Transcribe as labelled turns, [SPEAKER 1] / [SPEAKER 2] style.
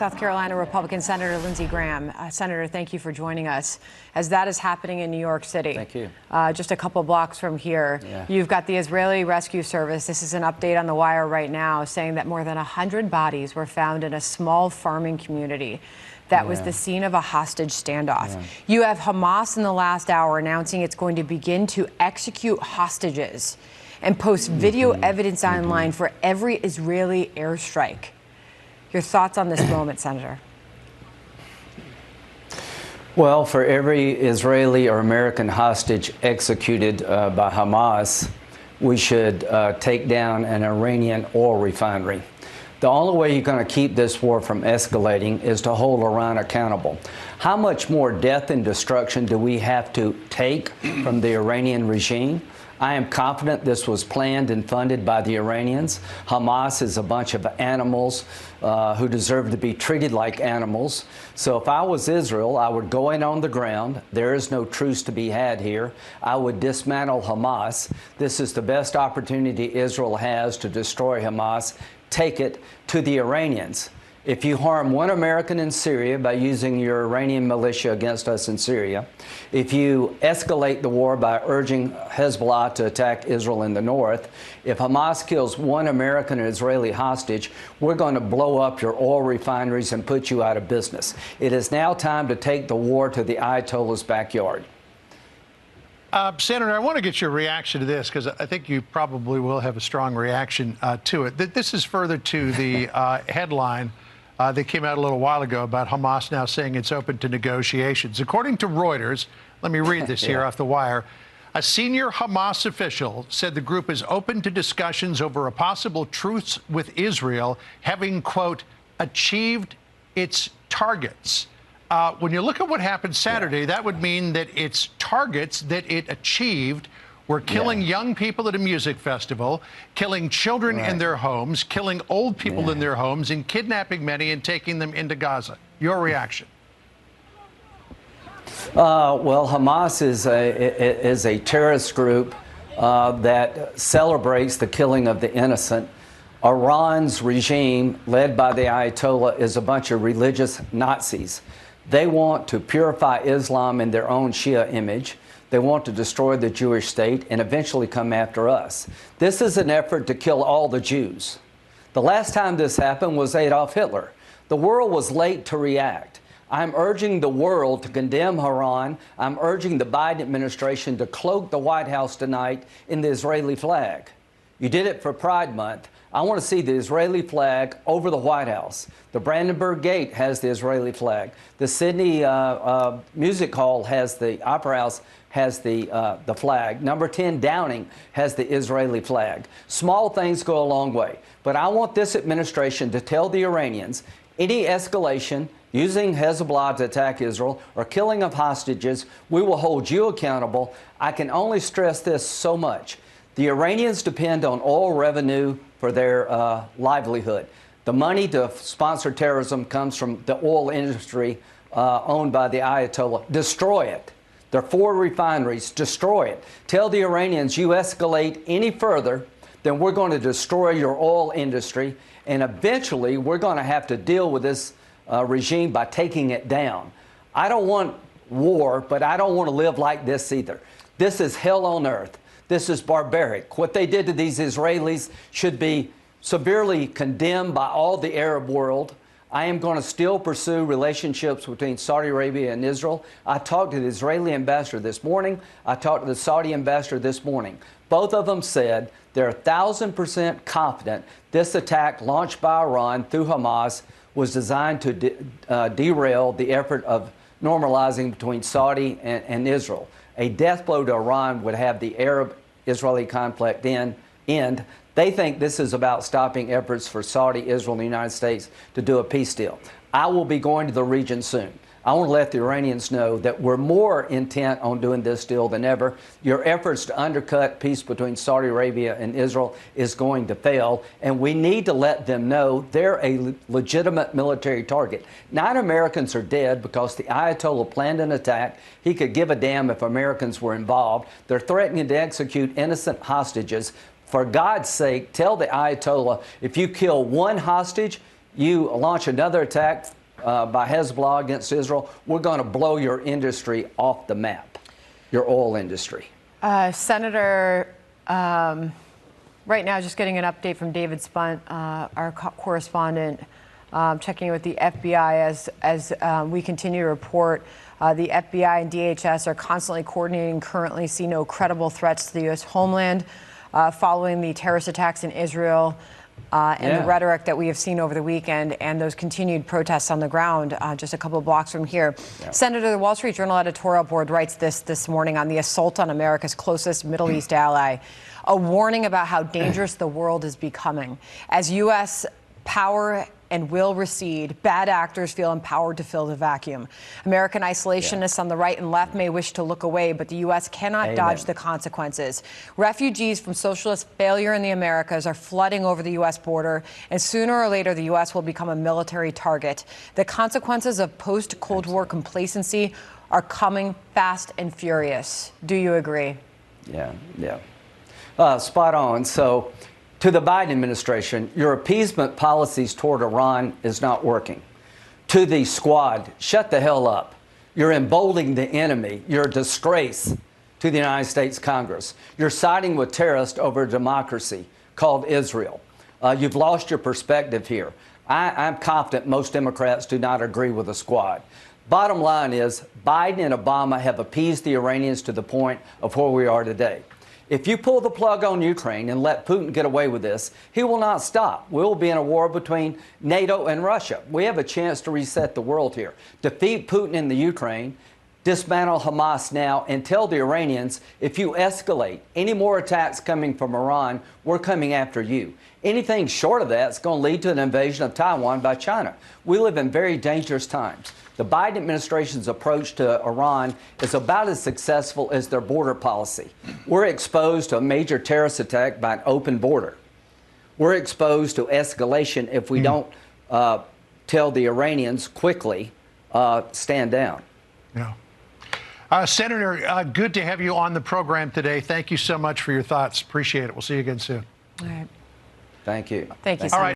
[SPEAKER 1] South Carolina Republican Senator Lindsey Graham. Senator, thank you for joining us. As that is happening in New York City.
[SPEAKER 2] Thank you.
[SPEAKER 1] Just a couple blocks from here, You've got the Israeli Rescue Service. This is an update on the wire right now saying that more than 100 bodies were found in a small farming community that was the scene of a hostage standoff. You have Hamas in the last hour announcing it's going to begin to execute hostages and post video evidence online for every Israeli airstrike. Your thoughts on this moment, Senator?
[SPEAKER 2] Well, for every Israeli or American hostage executed by Hamas, we should take down an Iranian oil refinery. The only way you're going to keep this war from escalating is to hold Iran accountable. How much more death and destruction do we have to take from the Iranian regime? I am confident this was planned and funded by the Iranians. Hamas is a bunch of animals who deserve to be treated like animals. So if I was Israel, I would go in on the ground. There is no truce to be had here. I would dismantle Hamas. This is the best opportunity Israel has to destroy Hamas. Take it to the Iranians. If you harm one American in Syria by using your Iranian militia against us in Syria, if you escalate the war by urging Hezbollah to attack Israel in the north, if Hamas kills one American or Israeli hostage, we're going to blow up your oil refineries and put you out of business. It is now time to take the war to the Ayatollah's backyard.
[SPEAKER 3] Senator, I want to get your reaction to this because I think you probably will have a strong reaction to it. This is further to the headline that came out a little while ago about Hamas now saying it's open to negotiations. According to Reuters, let me read this here off the wire. A senior Hamas official said the group is open to discussions over a possible truce with Israel, having, quote, achieved its targets. When you look at what happened Saturday, that would mean that its targets that it achieved were killing young people at a music festival, killing children in their homes, killing old people in their homes, and kidnapping many and taking them into Gaza. Your reaction?
[SPEAKER 2] Well, Hamas is a terrorist group that celebrates the killing of the innocent. Iran's regime, led by the Ayatollah, is a bunch of religious Nazis. They want to purify Islam in their own Shia image. They want to destroy the Jewish state and eventually come after us. This is an effort to kill all the Jews. The last time this happened was Adolf Hitler. The world was late to react. I'm urging the world to condemn Iran. I'm urging the Biden administration to cloak the White House tonight in the Israeli flag. You did it for Pride Month. I want to see the Israeli flag over the White House. The Brandenburg Gate has the Israeli flag. The Sydney Music Hall has the Opera House has the flag. Number 10 Downing has the Israeli flag. Small things go a long way. But I want this administration to tell the Iranians any escalation using Hezbollah to attack Israel or killing of hostages, we will hold you accountable. I can only stress this so much. The Iranians depend on oil revenue for their livelihood. The money to sponsor terrorism comes from the oil industry owned by the Ayatollah. Destroy it. There are 4 refineries. Destroy it. Tell the Iranians you escalate any further, then we're going to destroy your oil industry. And eventually, we're going to have to deal with this regime by taking it down. I don't want war, but I don't want to live like this either. This is hell on earth. This is barbaric. What they did to these Israelis should be severely condemned by all the Arab world. I am going to still pursue relationships between Saudi Arabia and Israel. I talked to the Israeli ambassador this morning. I talked to the Saudi ambassador this morning. Both of them said they're 1,000% confident this attack launched by Iran through Hamas was designed to derail the effort of normalizing between Saudi and Israel. A death blow to Iran would have the Arab-Israeli conflict end. They think this is about stopping efforts for Saudi, Israel, and the United States to do a peace deal. I will be going to the region soon. I want to let the Iranians know that we're more intent on doing this deal than ever. Your efforts to undercut peace between Saudi Arabia and Israel is going to fail, and we need to let them know they're a legitimate military target. 9 Americans are dead because the Ayatollah planned an attack. He could give a damn if Americans were involved. They're threatening to execute innocent hostages. For God's sake, tell the Ayatollah, if you kill one hostage, you launch another attack by Hezbollah against Israel, we're going to blow your industry off the map, your oil industry.
[SPEAKER 1] Senator, right now, just getting an update from David Spunt, our correspondent, checking in with the FBI as we continue to report. The FBI and DHS are constantly coordinating, currently see no credible threats to the U.S. homeland following the terrorist attacks in Israel and the rhetoric that we have seen over the weekend and those continued protests on the ground just a couple of blocks from here. Yeah. Senator, the Wall Street Journal editorial board writes this morning on the assault on America's closest Middle East ally, a warning about how dangerous the world is becoming. As U.S. power and will recede, bad actors feel empowered to fill the vacuum. American isolationists on the right and left may wish to look away, but the U.S. cannot dodge the consequences. Refugees from socialist failure in the Americas are flooding over the U.S. border, and sooner or later the U.S. will become a military target. The consequences of post-Cold War complacency are coming fast and furious. Do you agree?
[SPEAKER 2] Yeah. Spot on. So, to the Biden administration, your appeasement policies toward Iran is not working. To the squad, shut the hell up. You're emboldening the enemy. You're a disgrace to the United States Congress. You're siding with terrorists over a democracy called Israel. You've lost your perspective here. I'm confident most Democrats do not agree with the squad. Bottom line is, Biden and Obama have appeased the Iranians to the point of where we are today. If you pull the plug on Ukraine and let Putin get away with this, he will not stop. We will be in a war between NATO and Russia. We have a chance to reset the world here. Defeat Putin in the Ukraine, dismantle Hamas now, and tell the Iranians, if you escalate any more attacks coming from Iran, we're coming after you. Anything short of that is going to lead to an invasion of Taiwan by China. We live in very dangerous times. The Biden administration's approach to Iran is about as successful as their border policy. We're exposed to a major terrorist attack by an open border. We're exposed to escalation if we don't tell the Iranians quickly, stand down.
[SPEAKER 3] Yeah. Senator, good to have you on the program today. Thank you so much for your thoughts. Appreciate it. We'll see you again soon.
[SPEAKER 1] All right.
[SPEAKER 2] Thank you.
[SPEAKER 1] Thank you,
[SPEAKER 3] All right.